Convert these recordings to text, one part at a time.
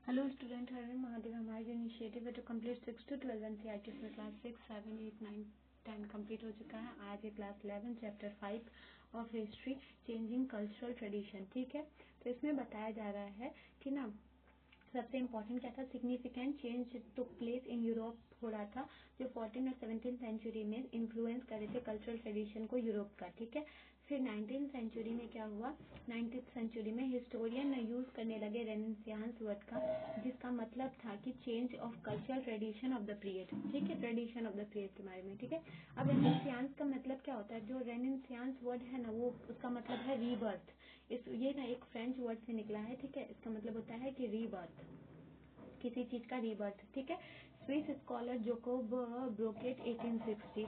Hello student, Hari Mahadev. हमारी जो initiative है to complete 6 to 12 NCERT में क्लास 6, 7, 8, 9, 10 कंप्लीट हो चुका है। आज है class 11 chapter 5 of history changing cultural tradition. ठीक है, तो इसमें बताया जा रहा है कि ना सबसे इम्पोर्टेंट क्या था, significant change took place in Europe हो रहा था जो 14 और 17 सेंचुरी में इन्फ्लुएंस कर रहे थे कल्चरल ट्रेडिशन को यूरोप का। ठीक है, फिर 19th सेंचुरी में क्या हुआ, 19th सेंचुरी में हिस्टोरियन यूज करने लगे रेनेसांस वर्ड का, जिसका मतलब था कि change of cultural tradition of the period. ठीक है, ट्रेडिशन ऑफ द पीरियड के बारे में। ठीक है, अब रेनेसांस का मतलब क्या होता है, जो रेनेसांस वर्ड है ना वो उसका मतलब है रीबर्थ। ये ना एक फ्रेंच वर्ड से निकला है। ठीक है, इसका मतलब होता है कि रीबर्थ, किसी चीज का रीबर्थ। ठीक है, स्विस स्कॉलर जोकोब ब्रोकेट 1860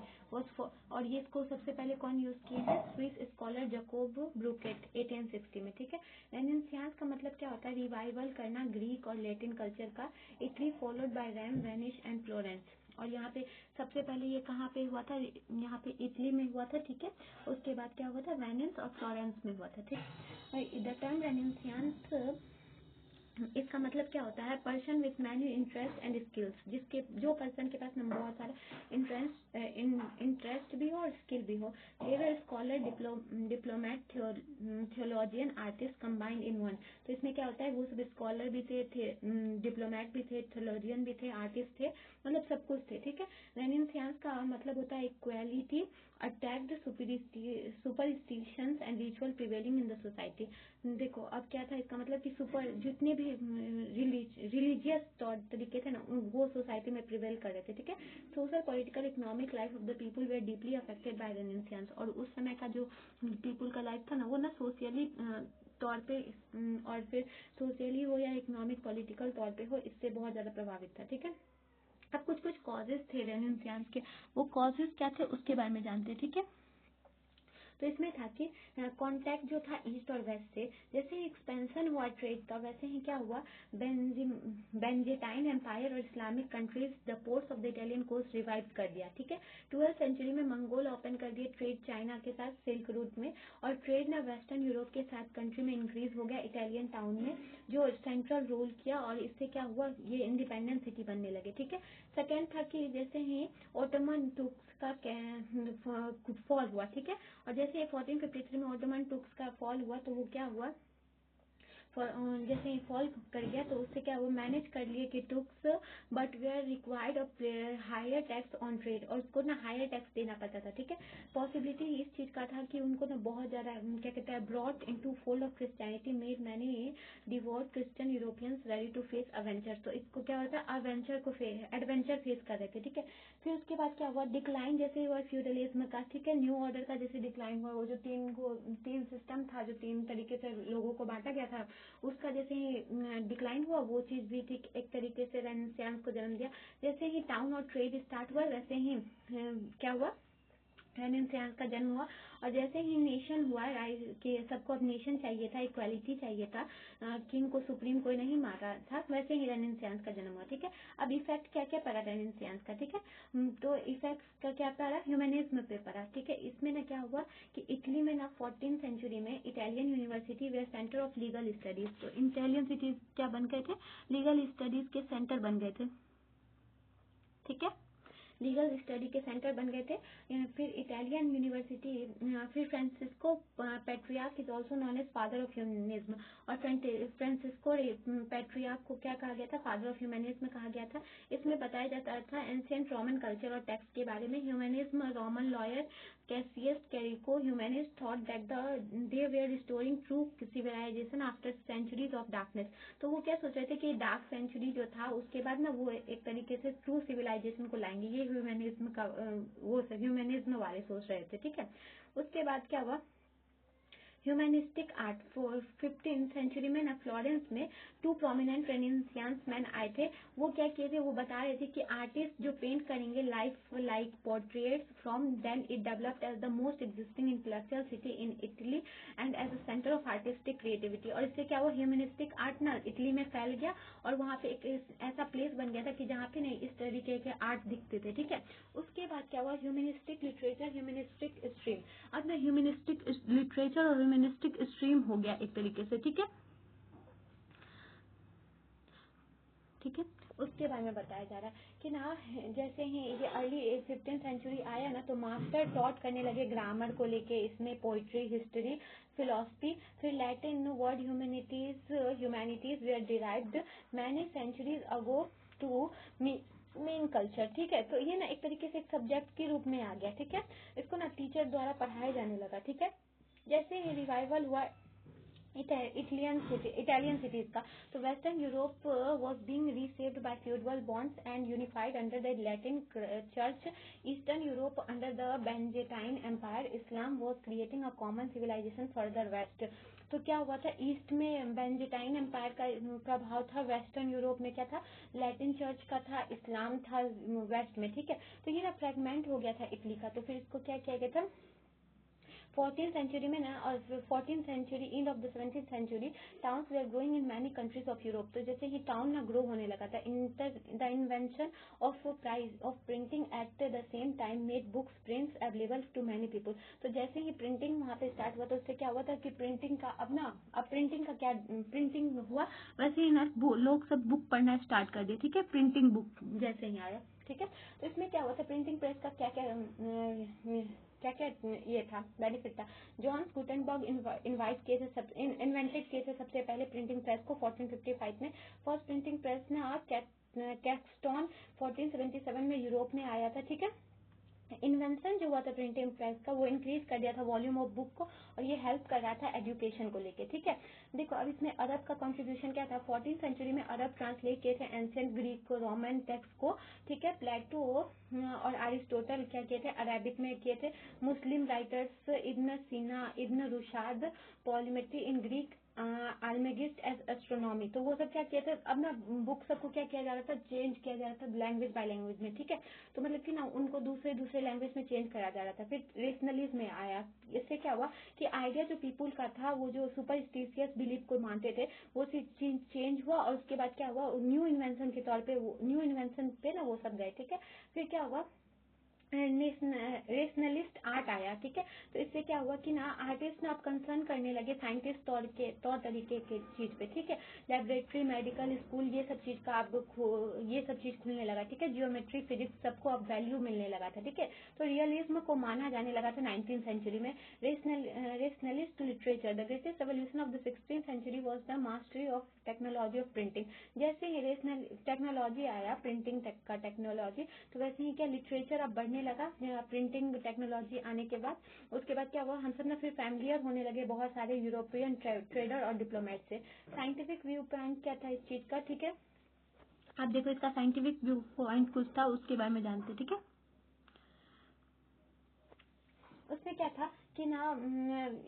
और ये इसको सबसे पहले कौन यूज किए हैं, स्विस स्कॉलर जोकोब ब्रोकेट 1860 में। ठीक है, रेनेसांस का मतलब क्या होता है, रिवाइवल करना ग्रीक और लैटिन कल्चर का। Italy followed by Rome, Venice and Florence. और यहाँ पे सबसे पहले ये कहाँ पे हुआ था, यहाँ पे इटली में हुआ था। ठीक है, उसके बाद क्या हुआ था, वेनिस और फ्लोरेंस में हुआ था। ठीक, द टर्म रेनेसांस इसका मतलब क्या होता है, person with many interest and skills, जिसके जो पर्सन के पास ना बहुत सारा इंटरेस्ट भी हो और स्किल भी हो। They were scholar, diplomat, theologian, artist combined in one. तो इसमें क्या होता है, वो सब स्कॉलर भी थे डिप्लोमेट भी थे, थियोलॉजियन भी थे, आर्टिस्ट थे, मतलब सब कुछ थे। ठीक है, रेनेसांस का मतलब होता है equality, attacked superstitions and ritual prevailing in the society. देखो अब क्या था, इसका मतलब कि सुपर जितने भी रिलीजियस तौर तरीके थे ना वो सोसाइटी में प्रिवेल कर रहे थे। ठीक है, social, political, economic life of the people were deeply affected by renaissance. और उस समय का जो पीपल का लाइफ था ना वो ना सोशली तौर पे और फिर सोशली हो या इकोनॉमिक पॉलिटिकल तौर पे हो, इससे बहुत ज्यादा प्रभावित था। ठीक है, अब कुछ कुछ कॉजेज थे रेनेसांस के, वो कॉजेज क्या थे उसके बारे में जानते हैं। ठीक है, तो इसमें था कि कांटेक्ट जो था ईस्ट और वेस्ट से, जैसे ही एक्सपेंशन हुआ ट्रेड का, वैसे ही क्या हुआ, बेंजेटाइन एम्पायर और Islamic countries the ports of the Italian coast revive कर दिया। ठीक है, 12th सेंचुरी में मंगोल ओपन कर दिए ट्रेड चाइना के साथ सिल्क रूट में, और ट्रेड ना वेस्टर्न यूरोप के साथ कंट्री में इंक्रीज हो गया इटालियन टाउन में, जो सेंट्रल रोल किया, और इससे क्या हुआ, ये इंडिपेंडेंट सिटी बनने लगे। ठीक है, सेकेंड था कि जैसे ही ओटोमन टुर्क्स का फॉल हुआ। ठीक है, और जैसे 1453 में ओटोमन टुर्क्स का फॉल हुआ तो वो क्या हुआ, जैसे ही फॉल कर गया तो उससे क्या वो मैनेज कर लिए कि टुर्क्स बट वे are required higher tax on trade, और उसको ना हायर टैक्स देना पड़ता था। ठीक है, पॉसिबिलिटी इस चीज का था कि उनको ना बहुत ज्यादा क्या कहते हैं, brought into fold of Christianity made many devout Christian Europeans ready to face adventure. तो इसको क्या होता है, एडवेंचर फेस कर रहे थे। ठीक है, फिर उसके बाद क्या हुआ, डिक्लाइन जैसे हुआ फ्यूडलिज्म का। ठीक है, न्यू ऑर्डर का जैसे डिक्लाइन हुआ, वो जो तीन सिस्टम था, जो तीन तरीके से लोगों को बांटा गया था, उसका जैसे ही डिक्लाइन हुआ, वो चीज भी ठीक एक तरीके से रेनेसांस को जन्म दिया। जैसे ही टाउन और ट्रेड स्टार्ट हुआ, वैसे ही क्या हुआ, रेनेसांस का जन्म हुआ। और जैसे ही नेशन हुआ, कि सबको अब नेशन चाहिए था, इक्वालिटी चाहिए था, किंग को सुप्रीम कोई नहीं मारा था, वैसे ही रेनेसांस का जन्म हुआ। ठीक है, अब इफेक्ट क्या क्या पड़ा रेनेसांस का। ठीक है, तो इफेक्ट का क्या पड़ा, ह्यूमनिज्म पे पड़ा। ठीक है, इसमें ना क्या हुआ कि इटली में ना 14th सेंचुरी में Italian university way centre of legal studies, तो इटालियन सिटीज क्या बन गए थे, लीगल स्टडीज के सेंटर बन गए थे। ठीक है, लीगल स्टडी के सेंटर बन गए थे। फिर इटालियन यूनिवर्सिटी, फिर Francesco Petrarch is also known as father of humanism, और फ्रांसिस्को पैट्रियार्क को क्या कहा गया था, फादर ऑफ ह्यूमनिज्म कहा गया था। इसमें बताया जाता था एंशिएंट रोमन कल्चर और टेक्स्ट के बारे में। ह्यूमनिज्म, रोमन लॉयर कैसियस कैरिको humanist thought that they were restoring true civilisation after centuries of darkness. तो वो क्या सोच रहे थे कि डार्क सेंचुरी जो था उसके बाद ना वो एक तरीके से ट्रू सिविलाइजेशन को लाएंगे, ये ह्यूमनिज्म का वो ह्यूमनिज्म वाले सोच रहे थे। ठीक है, उसके बाद क्या हुआ, ह्यूमनिस्टिक आर्ट 15th सेंचुरी में ना फ्लोरेंस में टू प्रोमिनेंट रेनेसांस मैन आए थे। वो क्या किए थे, वो बता रहे थे कि आर्टिस्ट जो पेंट करेंगे life like portraits from then it developed as the most existing intellectual city in Italy and as a centre of artistic creativity. और इससे क्या हुआ, ह्यूमनिस्टिक आर्ट ना इटली में फैल गया, और वहाँ पे एक ऐसा प्लेस बन गया था कि जहाँ पे नहीं इस तरीके के आर्ट दिखते थे। ठीक है, उसके बाद क्या हुआ, ह्यूमनिस्टिक लिटरेचर, ह्यूमनिस्टिक स्ट्रीम। अब ना ह्यूमनिस्टिक लिटरेचर और ह्यूमनिस्टिक स्ट्रीम हो गया एक तरीके से। ठीक है, ठीक है। उसके बारे में बताया जा रहा है कि ना जैसे ही ये अर्ली 15th सेंचुरी आया ना तो मास्टर टॉट करने लगे ग्रामर को लेके, इसमें पोइट्री, हिस्ट्री, फिलोसफी। फिर Latin word humanities were derived many centuries ago to mean culture. ठीक है, तो ये ना एक तरीके से एक सब्जेक्ट के रूप में आ गया। ठीक है, इसको ना टीचर द्वारा पढ़ाया जाने लगा। ठीक है, जैसे ही रिवाइवल हुआ इटालियन सिटीज का, तो western Europe was being received by feudal bonds and unified under the Latin church. Eastern Europe under the Byzantine empire, Islam was creating a common civilisation further west. तो क्या हुआ था, east में बेंजेटाइन empire का प्रभाव था, वेस्टर्न यूरोप में क्या था, लैटिन चर्च का था, इस्लाम था वेस्ट में। ठीक है, तो ये ना फ्रेगमेंट हो गया था इटली का। तो फिर इसको क्या किया गया था 14th सेंचुरी में ना, और 14th century end of the 17th century towns we are growing in many countries of Europe. तो जैसे ही टाउन ना ग्रो होने लगा था, the invention of printing at the same time made books prints available to many people. तो जैसे ही printing वहाँ पे स्टार्ट हुआ तो उससे क्या हुआ था कि प्रिंटिंग का अब प्रिंटिंग का क्या प्रिंटिंग हुआ, वैसे ही ना लोग सब बुक पढ़ना स्टार्ट कर दिए। ठीक है, प्रिंटिंग बुक जैसे ही आया। ठीक है, तो इसमें क्या हुआ था, प्रिंटिंग प्रेस का क्या क्या ये था, बेनिफिट था। जॉन गुटेनबर्ग इन्वेंटेड किए थे सबसे पहले प्रिंटिंग प्रेस को 1455 में। फर्स्ट प्रिंटिंग प्रेस ना कैक्सटन 1477 में यूरोप में आया था। ठीक है, इन्वेंशन जो हुआ था प्रिंटिंग प्रेस का, वो इंक्रीज कर दिया था वॉल्यूम ऑफ बुक को, और ये हेल्प कर रहा था एजुकेशन को लेके। ठीक है, देखो अब इसमें अरब का कंट्रीब्यूशन क्या था, 14th सेंचुरी में अरब ट्रांसलेट किए थे एंशिएंट ग्रीक को, रोमन टेक्स्ट को। ठीक है, प्लेटो और अरिस्टोटल क्या किए थे, अरेबिक में किए थे। मुस्लिम राइटर्स इब्न सीना, इब्न Rushad, पॉलिमेट्री in Greek, आल्मेगिस्ट as astronomy. तो वो सब क्या किए थे, अब ना बुक सबको क्या किया जा रहा था, चेंज किया जा रहा था लैंग्वेज बाय लैंग्वेज में। ठीक है, तो मतलब कि ना उनको दूसरे लैंग्वेज में चेंज करा जा रहा था। फिर रेशनलिज्म में आया, इससे क्या हुआ कि आइडिया जो पीपुल का था, वो जो सुपरस्टिशियस बिलीफ को मानते थे, वो चेंज हुआ, और उसके बाद क्या हुआ, न्यू इन्वेंशन के तौर पे, न्यू इन्वेंशन पे ना वो सब गए। ठीक है, फिर क्या हुआ, रेशनलिस्ट आर्ट आया। ठीक है, तो इससे क्या हुआ कि ना आर्टिस्ट ना आप कंसर्न करने लगे साइंटिस्ट तौर तरीके के चीज पे। ठीक है, लेबोरेटरी, मेडिकल स्कूल, ये सब चीज का आप ये सब चीज खुलने लगा। ठीक है, जियोमेट्री, फिजिक्स, सबको अब वैल्यू मिलने लगा था। ठीक है, तो रियलिज्म को माना जाने लगा था 19th सेंचुरी में। Rationalist literature, the greatest revolution of the 16th century was the mastery of technology of printing. जैसे ही रेशनल टेक्नोलॉजी आया, प्रिंटिंग का टेक्नोलॉजी, तो वैसे ही क्या लिटरेचर अब बढ़ने लगा प्रिंटिंग टेक्नोलॉजी आने के बाद। उसके बाद क्या हुआ, हम सब ना फिर फैमिलियर होने लगे बहुत सारे यूरोपियन ट्रेडर और डिप्लोमेट से। साइंटिफिक व्यू पॉइंट क्या था इस चीज का। ठीक है, अब देखो इसका साइंटिफिक व्यू पॉइंट कुछ था, उसके बारे में जानते। ठीक है, उसमें क्या था कि ना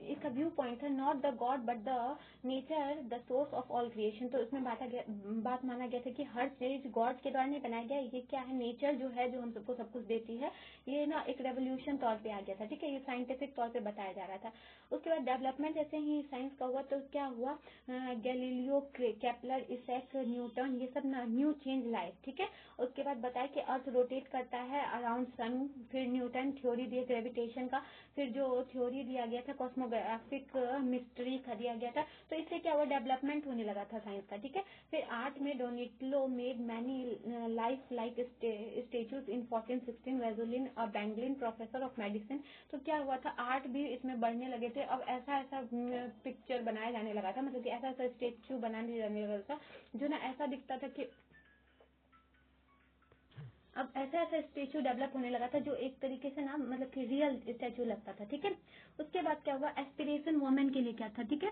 इसका व्यू पॉइंट था, not the God but the nature the source of all creation. तो इसमें बात माना गया था कि हर चीज गॉड के द्वारा नहीं बनाया गया, ये क्या है, नेचर जो है जो हम सबको सब कुछ देती है, ये ना एक रेवोल्यूशन तौर पे आ गया था। ठीक है, ये साइंटिफिक तौर पे बताया जा रहा था। उसके बाद डेवलपमेंट जैसे ही साइंस का हुआ तो क्या हुआ, गैलीलियो, केपलर, इसैक न्यूटन, ये सब ना न्यू चेंज लाए। ठीक है, उसके बाद बताया कि अर्थ रोटेट करता है अराउंड सन। फिर न्यूटन थ्योरी दिए ग्रेविटेशन का, फिर जो थ्योरी दिया गया था कॉस्मोग्राफिक मिस्ट्री का दिया गया था। तो इससे क्या हुआ, डेवलपमेंट होने लगा था साइंस का। ठीक है, फिर आर्ट में Donatello made many lifelike statues in 1416, वेजुलिन और बैंगलिन प्रोफेसर ऑफ मेडिसिन। तो क्या हुआ था, आर्ट भी इसमें बढ़ने लगे थे। अब ऐसा पिक्चर बनाया जाने लगा था, मतलब कि ऐसा स्टेचू बनाने जाने लगा था जो ना ऐसा दिखता था कि अब ऐसा स्टेचू डेवलप होने लगा था जो एक तरीके से ना मतलब कि रियल स्टेचू लगता था। ठीक है, उसके बाद क्या हुआ, एस्पिरेशन वुमेन के लिए क्या था। ठीक है,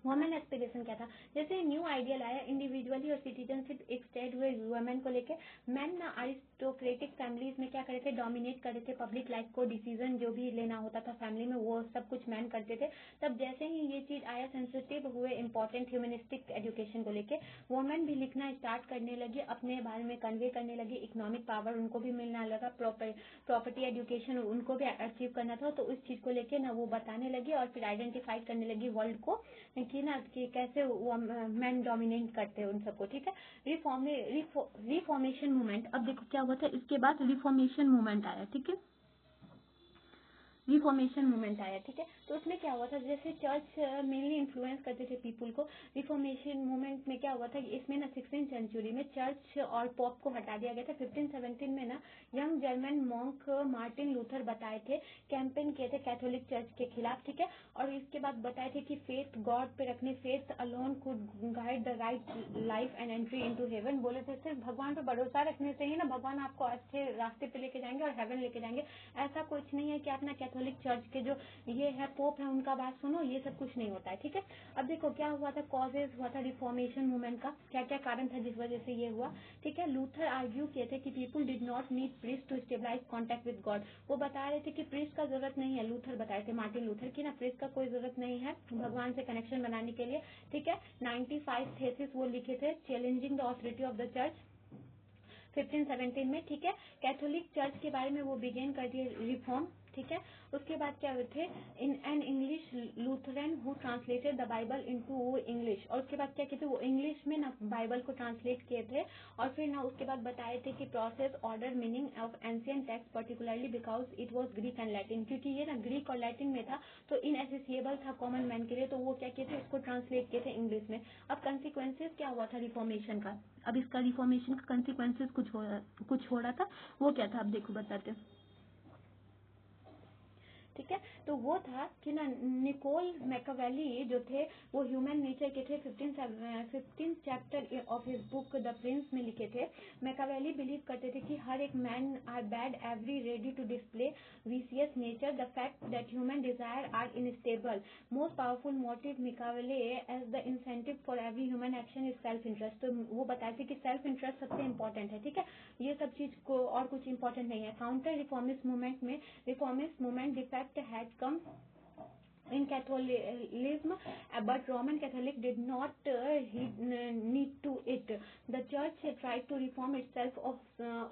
वुमेन एस्पिरेशन क्या था, जैसे न्यू आइडियल आया, इंडिविजुअली और सिटीजनशिप एक्सटेंड हुए वुमेन को लेके। मैन ना अरिस्टोक्रेटिक फैमिलीज में क्या करे थे, डोमिनेट करे थे पब्लिक लाइफ को, डिसीजन जो भी लेना होता था फैमिली में वो सब कुछ मैन करते थे। तब जैसे ही ये चीज आया, सेंसिटिव हुए इंपॉर्टेंट ह्यूमनिस्टिक एजुकेशन को लेके, वुमेन भी लिखना स्टार्ट करने लगी, अपने बारे में कन्वे करने लगी, इकोनॉमिक पावर उनको भी मिलने लगा, प्रॉपर्टी एजुकेशन उनको भी अचीव करना था। तो उस चीज को लेके ना वो बताने लगी और फिर आइडेंटिफाई करने लगी वर्ल्ड को कि ना कि कैसे वो मैन डोमिनेट करते हैं उन सबको। ठीक है, रिफॉर्मेशन मूवमेंट, अब देखो क्या हुआ था, इसके बाद रिफॉर्मेशन मूवमेंट आया। ठीक है, रिफॉर्मेशन मूवमेंट आया, ठीक है। तो उसमें क्या हुआ था, जैसे चर्च मेनली इन्फ्लुएंस करते थे पीपल को, रिफॉर्मेशन मूवमेंट में क्या हुआ था, इसमें ना 16th सेंचुरी में चर्च और पॉप को हटा दिया गया था। 1517 में ना young German monk Martin Luther बताए थे, कैंपेन किए थे कैथोलिक चर्च के खिलाफ, ठीक है। और इसके बाद बताए थे कि फेथ गॉड पे रखने, faith alone could guide the right life and entry into haven. बोले थे सिर्फ भगवान पे भरोसा रखने से ही ना भगवान आपको अच्छे रास्ते पे लेके जाएंगे और हेवन लेके जाएंगे। ऐसा कुछ नहीं है कि आप ना कैथोलिक चर्च के जो ये है पोप है उनका बात सुनो, ये सब कुछ नहीं होता है, ठीक है। अब देखो क्या हुआ था, कॉजेज हुआ था रिफॉर्मेशन मूवमेंट का, क्या क्या कारण था जिस वजह से ये हुआ, ठीक है। लूथर आर्ग्यू किए थे कि people did not need priest to stabilise contact with God. वो बता रहे थे कि प्रीस्ट का जरूरत नहीं है, लूथर बताए थे मार्टिन लूथर की ना प्रीस्ट का कोई जरूरत नहीं है भगवान से कनेक्शन बनाने के लिए, ठीक है। 95 थेसिस वो लिखे थे, challenging the authority of the church 1517 में, ठीक है। कैथोलिक चर्च के बारे में वो बिगेन कर दिए रिफॉर्म, ठीक है। उसके बाद क्या हुए थे, in an English Lutheran who translated the Bible into English. और उसके बाद क्या किए थे, वो इंग्लिश में ना बाइबल को ट्रांसलेट किए थे। और फिर ना उसके बाद बताए थे कि process order meaning of ancient text particularly because it was Greek and Latin, क्योंकि ये ना ग्रीक और लैटिन में था तो इनएसेसिएबल था कॉमन मैन के लिए, तो वो क्या किए थे, उसको ट्रांसलेट किए थे इंग्लिश में। अब कंसिक्वेंसेज क्या हुआ था रिफॉर्मेशन का, अब इसका रिफॉर्मेशन का कंसिक्वेंसेज कुछ हो रहा था, वो क्या था अब देखो बताते हैं, ठीक है। तो वो था कि ना निकोल मैकावेली जो थे वो ह्यूमन नेचर के थे, 15 chapter of his book the Prince में लिखे थे। मैकावेली बिलीव करते थे कि हर एक man are bad every ready to display vicious nature, the fact that human desire are unstable, most powerful motive Machiavelli as the incentive for every human action is self interest. तो वो बताते थे कि सेल्फ इंटरेस्ट सबसे important है, ठीक है। ये सब चीज को और कुछ इंपॉर्टेंट नहीं है। काउंटर रिफॉर्मिस्ट मूवमेंट में reformist movement defect had come in Catholicism, but Roman Catholic did not need to it. The church tried to reform itself of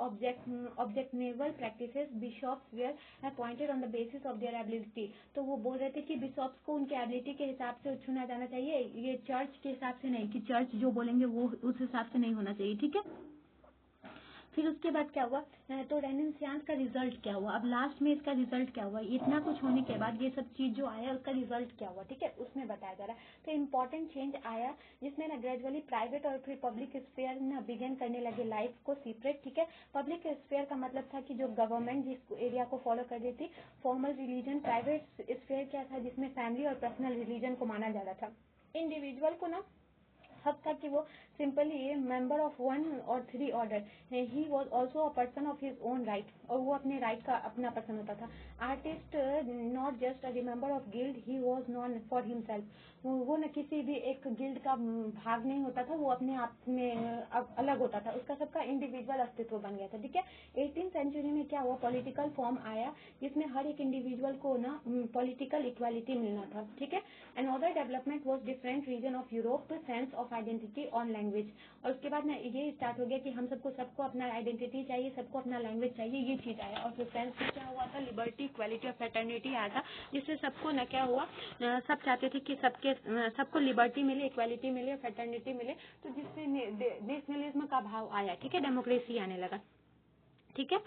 objectionable practices. Bishops were appointed on the basis of their ability. तो वो बोल रहे थे कि बिशॉप्स को उनके ability के हिसाब से चुना जाना चाहिए, ये चर्च के हिसाब से नहीं, कि चर्च जो बोलेंगे वो उस हिसाब से नहीं होना चाहिए, ठीक है। फिर उसके बाद क्या हुआ, तो रेनेसांस का रिजल्ट क्या हुआ, अब लास्ट में इसका रिजल्ट क्या हुआ, इतना कुछ होने के बाद ये सब चीज जो आया उसका रिजल्ट क्या हुआ, ठीक है, उसमें बताया जा रहा है। तो इम्पोर्टेंट चेंज आया जिसमें ना ग्रेजुअली प्राइवेट और फिर पब्लिक स्फेयर ना बिगेन करने लगे लाइफ को सेपरेट, ठीक है। पब्लिक स्फेयर का मतलब था कि जो गवर्नमेंट जिस एरिया को फॉलो कर रही थी, फॉर्मल रिलीजन। प्राइवेट स्फेयर क्या था, जिसमें फैमिली और पर्सनल रिलीजन को माना जा रहा था। इंडिविजुअल को ना हक था कि वो सिंपली मेंबर ऑफ 1 और 3 order, he was also a person of his own right, और वो अपने राइट का अपना पर्सन होता था। Artist not just a member of guild, he was non for himself, वो न किसी भी एक गिल्ड का भाग नहीं होता था, वो अपने आप में अलग होता था, उसका सबका इंडिविजुअल अस्तित्व बन गया था, ठीक है। 18th सेंचुरी में क्या हुआ, पॉलिटिकल फॉर्म आया जिसमें हर एक इंडिविजुअल को ना पॉलिटिकल इक्वालिटी मिलना था, ठीक है। Another development was different region of Europe sense of identity on language. और उसके बाद ना ये स्टार्ट हो गया कि हम सबको अपना आइडेंटिटी चाहिए, सबको अपना लैंग्वेज चाहिए, ये चीज आया। और फिर फ्रांस में क्या हुआ था, लिबर्टी इक्वालिटी और फ्रेटर्निटी आया था, जिससे सबको ना क्या हुआ, सब चाहते थे कि सबको लिबर्टी मिले, इक्वालिटी मिले, फ्रेटर्निटी मिले, तो जिससे नेशनलिज्म का भाव आया, ठीक है, डेमोक्रेसी आने लगा, ठीक है।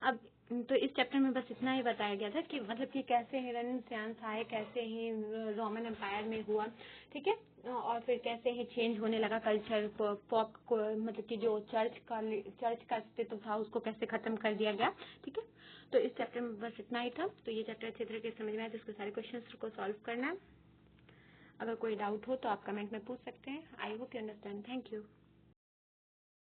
अब तो इस चैप्टर में बस इतना ही बताया गया था कि मतलब कि कैसे ही रेनेसांस आए, कैसे ही रोमन एम्पायर में हुआ, ठीक है, और फिर कैसे ही चेंज होने लगा कल्चर, पॉप को मतलब कि जो चर्च का अस्तित्व था उसको कैसे खत्म कर दिया गया, ठीक है। तो इस चैप्टर में बस इतना ही था। तो ये चैप्टर अच्छी तरीके से समझ में आया तो उसके सारे क्वेश्चंस को सॉल्व करना है। अगर कोई डाउट हो तो आप कमेंट में पूछ सकते हैं। I hope you understand. Thank you.